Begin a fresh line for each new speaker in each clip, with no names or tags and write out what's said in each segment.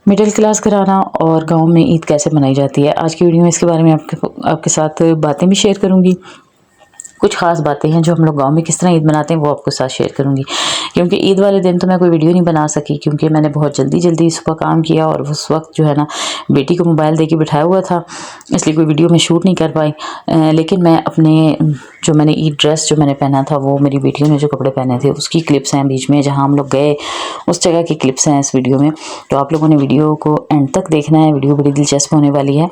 Middle class घराना और गांव में ईद कैसे मनाई जाती है। आज की वीडियो में इसके बारे में आपके साथ बातें भी शेयर करूंगी। कुछ ख़ास बातें हैं जो हम लोग गांव में किस तरह ईद मनाते हैं वो आपके साथ शेयर करूंगी। क्योंकि ईद वाले दिन तो मैं कोई वीडियो नहीं बना सकी क्योंकि मैंने बहुत जल्दी सुबह काम किया और उस वक्त जो है ना बेटी को मोबाइल दे के बिठाया हुआ था, इसलिए कोई वीडियो मैं शूट नहीं कर पाई। लेकिन मैं अपने जो मैंने ईद ड्रेस जो मैंने पहना था वो मेरी बेटियों ने जो कपड़े पहने थे उसकी क्लिप्स हैं बीच में, जहाँ हम लोग गए उस जगह की क्लिप्स हैं इस वीडियो में। तो आप लोगों ने वीडियो को एंड तक देखना है, वीडियो बड़ी दिलचस्प होने वाली है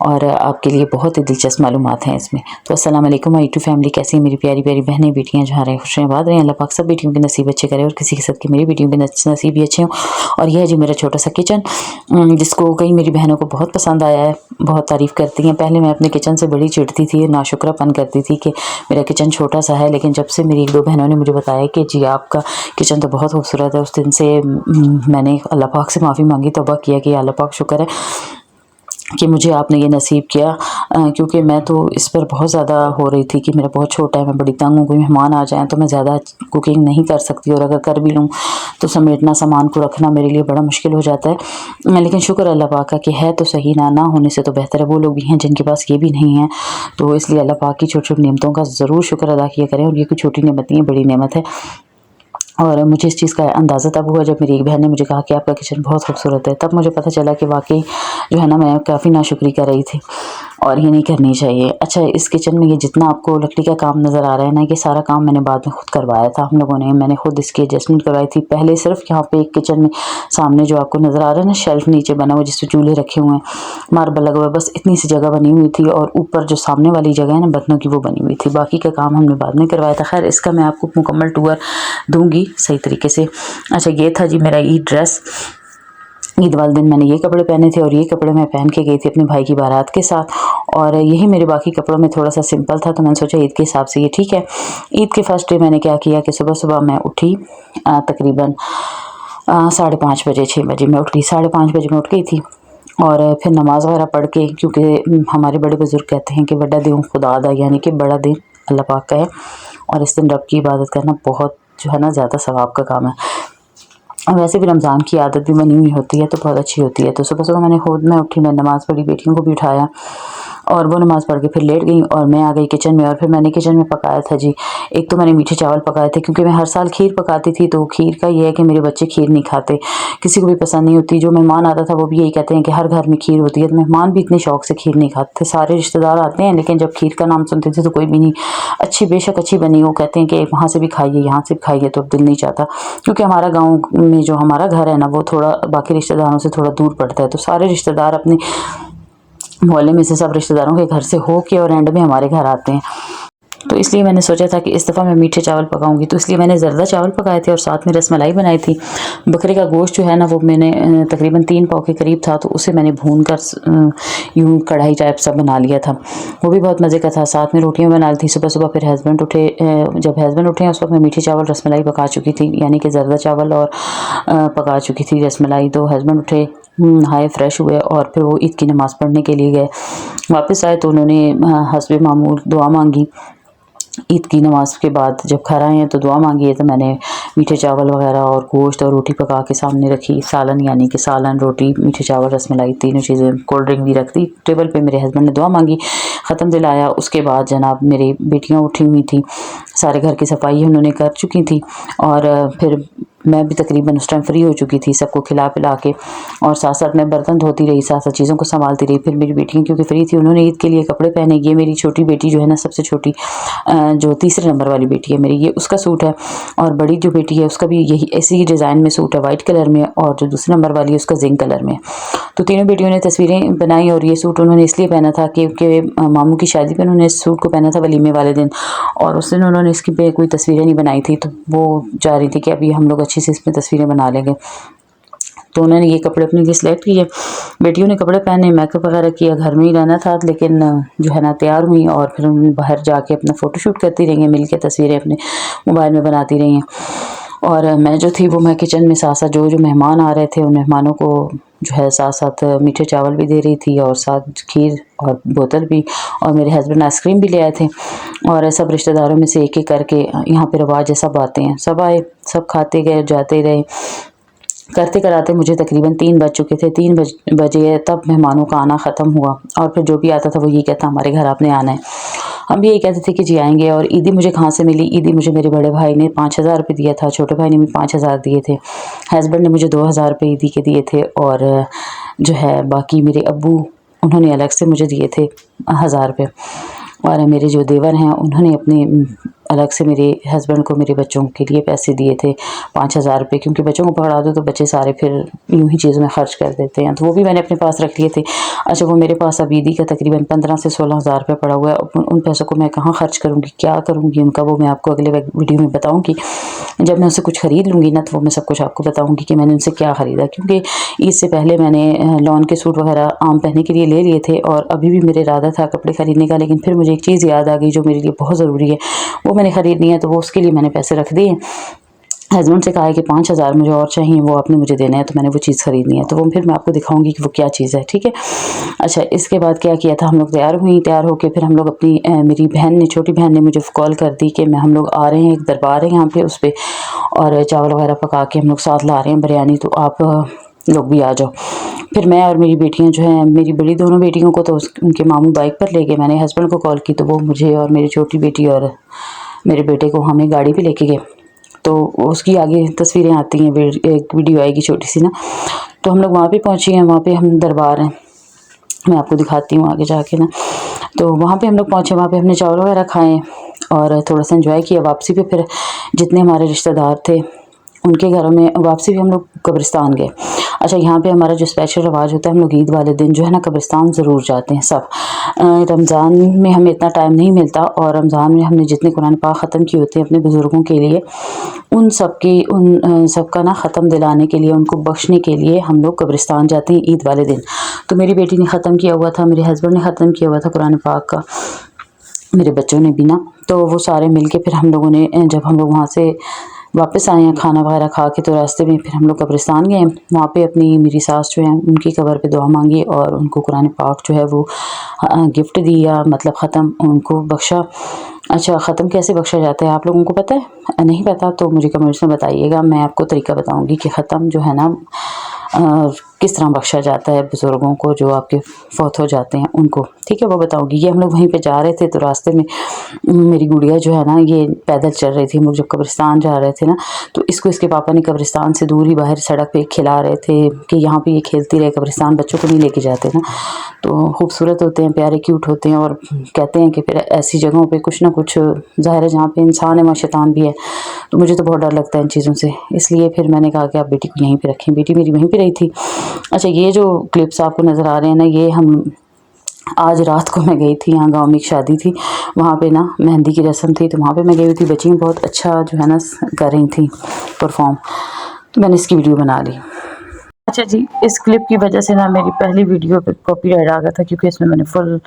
और आपके लिए बहुत ही दिलचस्प मालूमात हैं इसमें। तो अस्सलाम वालेकुम माय यूट्यूब फैमिली, कैसी है मेरी प्यारी प्यारी बहनें बेटियां, जहाँ रहे खुश रहें आबाद रहें। अल्लाह पाक सब बेटियों के नसीब अच्छे करे और किसी के साथ की मेरी बेटियों के नसीब भी अच्छे हों। और यह है जी मेरा छोटा सा किचन, जिसको कई मेरी बहनों को बहुत पसंद आया है, बहुत तारीफ़ करती हैं। पहले मैं अपने किचन से बड़ी चिढ़ती थी, नाशुक्रापन करती थी कि मेरा किचन छोटा सा है, लेकिन जब से मेरी एक दो बहनों ने मुझे बताया कि जी आपका किचन तो बहुत खूबसूरत है, उस दिन से मैंने अल्लाह पाक से माफ़ी मांगी, तौबा किया कि अल्लाह पाक शुक्र है कि मुझे आपने ये नसीब किया। क्योंकि मैं तो इस पर बहुत ज़्यादा हो रही थी कि मेरा बहुत छोटा है, मैं बड़ी तंग हूँ, कोई मेहमान आ जाएँ तो मैं ज़्यादा कुकिंग नहीं कर सकती और अगर कर भी लूँ तो समेटना सामान को रखना मेरे लिए बड़ा मुश्किल हो जाता है। लेकिन शुक्र अल्लाह पाक का कि है तो सही, ना होने से तो बेहतर है। वो लोग भी हैं जिनके पास ये भी नहीं है, तो इसलिए अल्लाह पाक की छोटी छोटी नेमतों का ज़रूर शुक्र अदा किया करें। और ये कोई छोटी नेमत नहीं है, बड़ी नेमत है। और मुझे इस चीज़ का अंदाज़ा तब हुआ जब मेरी एक बहन ने मुझे कहा कि आपका किचन बहुत खूबसूरत है। तब मुझे पता चला कि वाकई जो है ना मैं काफ़ी नाशुक्री कर रही थी और ये नहीं करनी चाहिए। अच्छा, इस किचन में ये जितना आपको लकड़ी का काम नज़र आ रहा है ना, ये सारा काम मैंने बाद में खुद करवाया था हम लोगों ने। मैंने खुद इसकी एडजस्टमेंट करवाई थी। पहले सिर्फ यहाँ पे एक किचन में सामने जो आपको नज़र आ रहा है ना शेल्फ नीचे बना हुआ जिसमें चूल्हे रखे हुए हैं, मार्बल लगा हुआ है, बस इतनी सी जगह बनी हुई थी। और ऊपर जो सामने वाली जगह है ना बर्तनों की, वो बनी हुई थी। बाकी का काम हमने बाद में करवाया था। खैर, इसका मैं आपको मुकम्मल टूर दूंगी सही तरीके से। अच्छा, ये था जी मेरा ईद ड्रेस। ईद वाले दिन मैंने ये कपड़े पहने थे और ये कपड़े मैं पहन के गई थी अपने भाई की बारात के साथ। और यही मेरे बाकी कपड़ों में थोड़ा सा सिंपल था, तो मैंने सोचा ईद के हिसाब से ये ठीक है। ईद के फर्स्ट डे मैंने क्या किया कि सुबह सुबह मैं उठी, तकरीबन 5:30 बजे 6 बजे मैं उठ गई। 5:30 बजे मैं उठ गई थी और फिर नमाज़ वगैरह पढ़ के, क्योंकि हमारे बड़े बुज़ुर्ग कहते हैं कि बड़ा दिन खुदा दा, यानी कि बड़ा दिन अल्लाह पाक का है और इस दिन रब की इबादत करना बहुत जो है ना ज़्यादा सवाब का काम है। और वैसे भी रमज़ान की आदत भी बनी हुई होती है तो बहुत अच्छी होती है। तो सुबह सुबह मैं उठी, मैं नमाज़ पढ़ी, बेटियों को भी उठाया और वो नमाज़ पढ़ के फिर लेट गई और मैं आ गई किचन में। और फिर मैंने किचन में पकाया था जी, एक तो मैंने मीठे चावल पकाए थे क्योंकि मैं हर साल खीर पकाती थी। तो खीर का ये है कि मेरे बच्चे खीर नहीं खाते, किसी को भी पसंद नहीं होती। जो मेहमान आता था वो भी यही कहते हैं कि हर घर में खीर होती है, तो मेहमान भी इतने शौक से खीर नहीं खाते। सारे रिश्तेदार आते हैं लेकिन जब खीर का नाम सुनते थे तो कोई भी नहीं। अच्छी, बेशक अच्छी बनी, वो कहते हैं कि वहाँ से भी खाइए यहाँ से भी खाइए, तो अब दिल नहीं चाहता। क्योंकि हमारा गाँव में जो हमारा घर है ना वो थोड़ा बाकी रिश्तेदारों से थोड़ा दूर पड़ता है, तो सारे रिश्तेदार अपने मोहल्ले में से सब रिश्तेदारों के घर से होके और एंड में हमारे घर आते हैं। तो इसलिए मैंने सोचा था कि इस दफ़ा मैं मीठे चावल पकाऊंगी, तो इसलिए मैंने ज़र्दा चावल पकाए थे और साथ में रसमलाई बनाई थी। बकरे का गोश्त जो है ना वो मैंने तकरीबन 3 पाव के करीब था, तो उसे मैंने भून कर यूँ कढ़ाई टाइप सा बना लिया था, वो भी बहुत मज़े का था। साथ में रोटियाँ बना ली थी सुबह सुबह। फिर हस्बैंड उठे, जब हस्बैंड उठे उस वक्त मैं मीठे चावल रसमलाई पका चुकी थी, यानी कि ज़र्दा चावल और पका चुकी थी रसमलाई। तो हस्बैंड उठे, नहाए, फ्रेश हुए और फिर वो ईद की नमाज़ पढ़ने के लिए गए। वापस आए तो उन्होंने हस्बे मामूल दुआ मांगी। ईद की नमाज़ के बाद जब घर आए हैं तो दुआ मांगी है, तो मैंने मीठे चावल वगैरह और गोश्त और रोटी पका के सामने रखी। सालन, यानी कि सालन, रोटी, मीठे चावल, रसमलाई, तीनों चीज़ें, कोल्ड ड्रिंक भी रख दी टेबल पे। मेरे हस्बैंड ने दुआ मांगी, ख़त्म दिलाया। उसके बाद जनाब मेरी बेटियाँ उठी हुई थी, सारे घर की सफाई उन्होंने कर चुकी थी और फिर मैं भी तकरीबन उस टाइम फ्री हो चुकी थी सबको खिला पिला के, और साथ साथ मैं बर्तन धोती रही, साथ साथ चीज़ों को संभालती रही। फिर मेरी बेटियाँ क्योंकि फ्री थी, उन्होंने ईद के लिए कपड़े पहने। ये मेरी छोटी बेटी जो है ना, सबसे छोटी, जो तीसरे नंबर वाली बेटी है मेरी, ये उसका सूट है। और बड़ी जो बेटी है उसका भी यही ऐसी ही डिज़ाइन में सूट है, वाइट कलर में। और जो दूसरे नंबर वाली है उसका जिंक कलर में। तो तीनों बेटियों ने तस्वीरें बनाई और ये सूट उन्होंने इसलिए पहना था क्योंकि मामू की शादी पर उन्होंने इस सूट को पहना था वलीमे वाले दिन, और उस दिन उन्होंने इसकी पे कोई तस्वीरें नहीं बनाई थी। तो वो चाह रही थी कि अभी हम लोग अच्छी से इसमें तस्वीरें बना लेंगे, तो उन्होंने ये कपड़े अपने लिए सिलेक्ट किए। बेटियों ने कपड़े पहने, मेकअप वगैरह किया, घर में ही रहना था, लेकिन जो है ना तैयार हुई और फिर उन्होंने बाहर जाके अपना फ़ोटोशूट करती रही हैं, मिल के तस्वीरें अपने मोबाइल में बनाती रही हैं। और मैं जो थी वो मैं किचन में साथ साथ जो मेहमान आ रहे थे उन मेहमानों को जो है साथ साथ मीठे चावल भी दे रही थी और साथ खीर और बोतल भी, और मेरे हस्बैंड आइसक्रीम भी ले आए थे। और सब रिश्तेदारों में से एक एक करके, यहाँ पे रिवाज है सब आते हैं, सब आए, सब खाते गए जाते रहे। करते कराते मुझे तकरीबन 3 बज चुके थे। 3 बजे तब मेहमानों का आना ख़त्म हुआ और फिर जो भी आता था वो ये कहता हमारे घर आपने आना है। हम भी यही कहते थे कि जी आएँगे। और ईदी मुझे कहाँ से मिली? ईदी मुझे मेरे बड़े भाई ने 5,000 रुपये दिया था, छोटे भाई ने भी 5,000 दिए थे, हस्बैंड ने मुझे 2,000 रुपये ईदी के दिए थे और जो है बाकी मेरे अब्बू उन्होंने अलग से मुझे दिए थे 1,000 रुपये। और मेरे जो देवर हैं उन्होंने अपने अलग से मेरे हस्बैंड को मेरे बच्चों के लिए पैसे दिए थे 5,000 रुपये, क्योंकि बच्चों को पकड़ा दो तो बच्चे सारे फिर यूँ ही चीज़ों में खर्च कर देते हैं, तो वो भी मैंने अपने पास रख लिए थे। अच्छा, वो मेरे पास अब ईदी का तकरीबन 15 से 16,000 रुपये पड़ा हुआ है। उन पैसों को मैं कहाँ खर्च करूँगी, क्या करूँगी उनका, वो मैं आपको अगले वीडियो में बताऊँगी। जब मैं उनसे कुछ ख़रीद लूँगी ना तो वो मैं सब कुछ आपको बताऊँगी कि मैंने उनसे क्या ख़रीदा, क्योंकि ईद से पहले मैंने लॉन के सूट वगैरह आम पहनने के लिए ले लिए थे और अभी भी मेरे इरादा था कपड़े ख़रीदने का, लेकिन फिर मुझे एक चीज़ याद आ गई जो मेरे लिए बहुत ज़रूरी है, वो मैंने ख़रीदनी है, तो वो उसके लिए मैंने पैसे रख दिए। हस्बैंड से कहा है कि 5,000 मुझे और चाहिए, वो आपने मुझे देना है, तो मैंने वो चीज़ ख़रीदनी है, तो वो फिर मैं आपको दिखाऊंगी कि वो क्या चीज़ है, ठीक है। अच्छा, इसके बाद क्या किया था, हम लोग तैयार हुई, तैयार होकर फिर हम लोग अपनी मेरी बहन ने, छोटी बहन ने मुझे कॉल कर दी कि हम लोग आ रहे हैं, एक दरबार है यहाँ पे उस पर, और चावल वगैरह पका के हम लोग साथ ला रहे हैं बिरयानी, तो आप लोग भी आ जाओ। फिर मैं और मेरी बेटियां जो हैं, मेरी बड़ी दोनों बेटियों को तो उनके मामू बाइक पर ले गए, मैंने हस्बैंड को कॉल की तो वो मुझे और मेरी छोटी बेटी और मेरे बेटे को हमें गाड़ी पे लेके गए। तो उसकी आगे तस्वीरें आती हैं, एक वीडियो आएगी छोटी सी ना। तो हम लोग वहाँ पे पहुँचे हैं, वहाँ पे हम दरबार हैं, मैं आपको दिखाती हूँ आगे जाके ना। तो वहाँ पे हम लोग पहुँचे, वहाँ पे हमने चावल वगैरह खाए और थोड़ा सा एंजॉय किया। वापसी पे फिर जितने हमारे रिश्तेदार थे उनके घरों में, वापसी भी हम लोग कब्रिस्तान गए। अच्छा, यहाँ पे हमारा जो स्पेशल रवाज होता है, हम लोग ईद वाले दिन जो है ना कब्रिस्तान ज़रूर जाते हैं सब। रमज़ान में हमें इतना टाइम नहीं मिलता, और रमज़ान में हमने जितने कुरान पाक ख़त्म किए होते हैं अपने बुज़ुर्गों के लिए, उन सबका ना ख़त्म दिलाने के लिए, उनको बख्शने के लिए हम लोग कब्रिस्तान जाते हैं ईद वाले दिन। तो मेरी बेटी ने ख़त्म किया हुआ था, मेरे हस्बैंड ने ख़त्म किया हुआ था कुरान पाक का, मेरे बच्चों ने भी ना। तो वो सारे मिल के फिर हम लोगों ने, जब हम लोग वहाँ से वापस आए हैं खाना वगैरह खा के, तो रास्ते में फिर हम लोग कब्रिस्तान गए। वहाँ पे अपनी मेरी सास जो है उनकी कब्र पे दुआ मांगी और उनको कुरान पाक जो है वो गिफ्ट दिया, मतलब ख़त्म उनको बख्शा। अच्छा, ख़त्म कैसे बख्शा जाता है आप लोगों को पता है? नहीं पता तो मुझे कमेंट्स में बताइएगा, मैं आपको तरीका बताऊँगी कि ख़त्म जो है ना किस तरह बख्शा जाता है बुज़ुर्गों को जो आपके फौत हो जाते हैं उनको, ठीक है, वो बताऊँगी। ये हम लोग वहीं पे जा रहे थे, तो रास्ते में मेरी गुड़िया जो है ना ये पैदल चल रही थी। हम लोग जब कब्रिस्तान जा रहे थे ना, तो इसको इसके पापा ने कब्रिस्तान से दूर ही बाहर सड़क पे खिला रहे थे कि यहाँ पे ये खेलती रहे, कब्रिस्तान बच्चों को नहीं लेके जाते ना। तो खूबसूरत होते हैं, प्यारे क्यूट होते हैं, और कहते हैं कि फिर ऐसी जगहों पे कुछ ना कुछ ज़ाहिर है जहाँ पे इंसान है वहाँ शैतान भी है। तो मुझे तो बहुत डर लगता है इन चीज़ों से, इसलिए फिर मैंने कहा कि आप बेटी को यहीं पे रखें। बेटी मेरी वहीं पे रही थी। अच्छा, ये जो क्लिप्स आपको नज़र आ रहे हैं ना, ये हम आज रात को मैं गई थी, यहाँ गांव में एक शादी थी, वहाँ पे ना मेहंदी की रस्म थी, तो वहाँ पे मैं गई हुई थी। बच्चियाँ बहुत अच्छा जो है ना कर रही थी परफॉर्म, तो मैंने इसकी वीडियो बना ली। अच्छा जी, इस क्लिप की वजह से ना मेरी पहली वीडियो पे कॉपीराइट आ गया था, क्योंकि इसमें मैंने फुल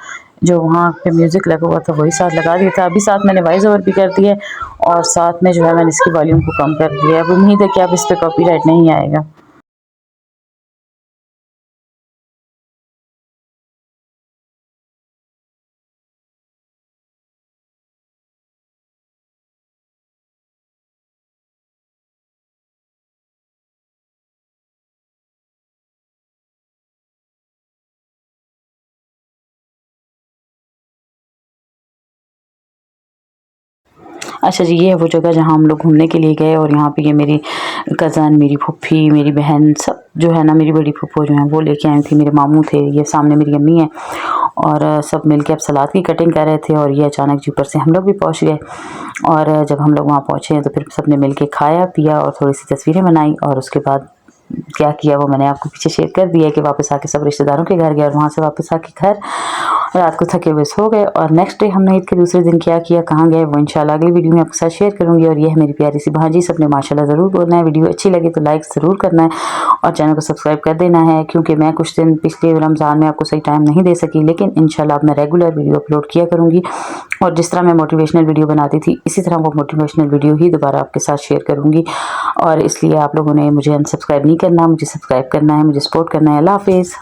जो वहाँ पे म्यूज़िक लगा हुआ था वही साथ लगा दिया था। अभी साथ मैंने वॉइस ओवर भी कर दिया है और साथ में जो है मैंने इसकी वॉल्यूम को कम कर दिया है। अब उम्मीद है कि अब इस पर कॉपीराइट नहीं आएगा। अच्छा जी, ये है वो जगह जहाँ हम लोग घूमने के लिए गए, और यहाँ पे ये मेरी कज़न, मेरी फूफी, मेरी बहन सब जो है ना, मेरी बड़ी फूफो जो है वो लेके आई थी, मेरे मामू थे, ये सामने मेरी अम्मी है, और सब मिलके अब सलाद की कटिंग कर रहे थे। और ये अचानक जी ऊपर से हम लोग भी पहुँच गए, और जब हम लोग वहाँ पहुँचे तो फिर सब ने मिल के खाया पिया और थोड़ी सी तस्वीरें बनाई, और उसके बाद क्या किया वो मैंने आपको पीछे शेयर कर दिया कि वापस आके सब रिश्तेदारों के घर गए, और वहाँ से वापस आके घर रात को थके हुए सो गए। और नेक्स्ट डे हमने ईद के दूसरे दिन क्या किया, कहाँ गए, वो इंशाल्लाह अगली वीडियो में आपके साथ शेयर करूँगी। और ये है मेरी प्यारी सी भांजी, सबने माशाल्लाह ज़रूर बोलना है। वीडियो अच्छी लगे तो लाइक ज़रूर करना है और चैनल को सब्सक्राइब कर देना है, क्योंकि मैं कुछ दिन पिछले रमज़ान में आपको सही टाइम नहीं दे सकी, लेकिन इंशाल्लाह अब मैं रेगुलर वीडियो अपलोड किया करूँगी। और जिस तरह मैं मोटिवेशनल वीडियो बनाती थी, इसी तरह वो मोटिवेशनल वीडियो ही दोबारा आपके साथ शेयर करूँगी। और इसलिए आप लोगों ने मुझे अनसब्सक्राइब नहीं करना, मुझे सब्सक्राइब करना है, मुझे सपोर्ट करना है। अल्लाह हाफ़िज़।